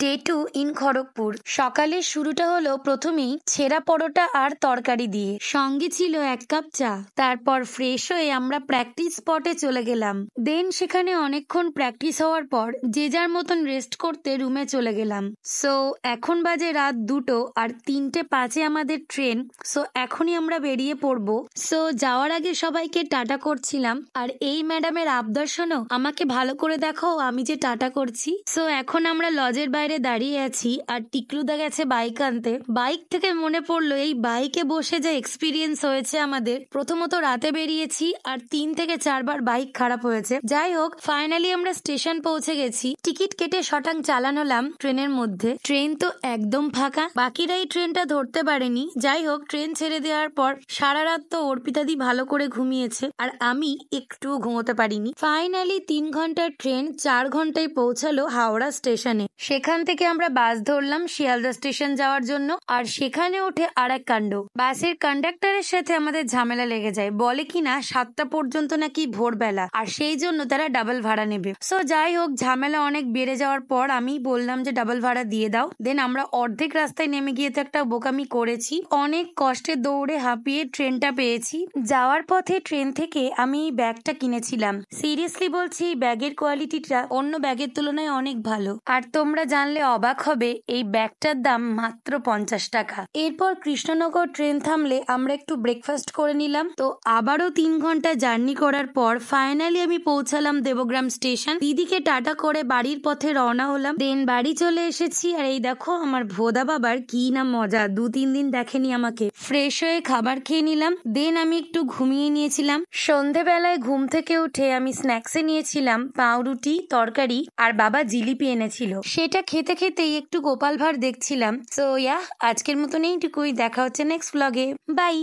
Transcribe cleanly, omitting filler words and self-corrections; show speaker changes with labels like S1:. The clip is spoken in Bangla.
S1: Day 2 in Kharagpur. সকালের শুরুটা হলো প্রথমেই ছেঁড়া পরোটা আর তরকারি দিয়ে, সঙ্গে ছিল 1 কাপ চা। তারপর ফ্রেশ হয়ে আমরা প্র্যাকটিস স্পটে চলে গেলাম। দেন সেখানে অনেকক্ষণ প্র্যাকটিস হওয়ার পর যে যার মতন রেস্ট করতে রুমে চলে গেলাম। সো এখন বাজে রাত 2টো আর 3:05 আমাদের ট্রেন। সো এখনই আমরা বেরিয়ে পড়বো। সো যাওয়ার আগে সবাইকে টাটা করছিলাম, আর এই ম্যাডামের আবদার শোনো, আমাকে ভালো করে দেখো আমি যে টাটা করছি। সো এখন আমরা লজের বাইরে দাঁড়িয়ে আছি আর টিকলুদা গেছে বাইক আনতে। বাইক থেকে মনে পড়লো এই বাইকে বসে যে এক্সপিরিয়েন্স হয়েছে আমাদের, প্রথমত রাতে বেরিয়েছি আর 3 থেকে 4 বার বাইক খারাপ হয়েছে। যাই হোক, ফাইনালি আমরা স্টেশন পৌঁছে গেছি। টিকিট কেটে শটাং চালানোলাম ট্রেনের মধ্যে। ট্রেন তো একদম ফাঁকা, বাকিরা এই ট্রেনটা ধরতে পারেনি। যাই হোক, ট্রেন ছেড়ে দেওয়ার পর সারা রাত তো অর্পিতাদি ভালো করে ঘুমিয়েছে আর আমি একটুও ঘুমোতে পারিনি। ফাইনালি 3 ঘন্টার ট্রেন 4 ঘন্টায় পৌঁছালো হাওড়া স্টেশনে। সেখান থেকে আমরা বাস ধরলাম শিয়ালদা স্টেশন যাওয়ার জন্য, আর সেখানে উঠে আর এক কাণ্ড। বাসের কন্ডাক্টরের সাথে আমাদের ঝামেলা লেগে যায়, বলে কিনা 7টা পর্যন্ত নাকি ভোরবেলা, আর সেই জন্য তারা ডাবল ভাড়া নেবে। সো যাই হোক, ঝামেলা অনেক বেড়ে যাওয়ার পর আমি বললাম যে ডাবল ভাড়া দিয়ে দাও। দেন আমরা অর্ধেক রাস্তায় নেমে গিয়ে তো একটা বোকামি করেছি, অনেক কষ্টে দৌড়ে হাঁপিয়ে ট্রেনটা পেয়েছি। যাওয়ার পথে ট্রেন থেকে আমি এই ব্যাগটা কিনেছিলাম। সিরিয়াসলি বলছি, ব্যাগের কোয়ালিটিটা অন্য ব্যাগের তুলনায় অনেক ভালো, আর তোমরা জানলে অবাক হবে এই ব্যাগটার দাম মাত্র 50 টাকা। এরপর কৃষ্ণনগর ট্রেন থামলে আমরা একটু ব্রেকফাস্ট করে নিলাম। তো আবারও 3 ঘন্টা জার্নি করার পর ফাইনালি আমি পৌঁছালাম দেবগ্রাম স্টেশন। দিদিকে টাটা করে বাড়ির পথে রওনা হলাম। দেন বাড়ি চলে এসেছি, আর এই দেখো আমার ভোদা বাবার কি না মজা, 2-3 দিন দেখেনি আমাকে। ফ্রেশ হয়ে খাবার খেয়ে নিলাম। দেন আমি একটু ঘুমিয়ে নিয়েছিলাম। সন্ধেবেলায় ঘুম থেকে উঠে আমি স্ন্যাক্সে নিয়েছিলাম পাউরুটি, তরকারি, আর বাবা জিলিপি এনেছিল। সেটা খেতে খেতেই একটু গোপাল ভাঁড় দেখছিলাম। সো আজকের মতন এইটুকুই। দেখা হচ্ছে নেক্সট ব্লগে। বাই।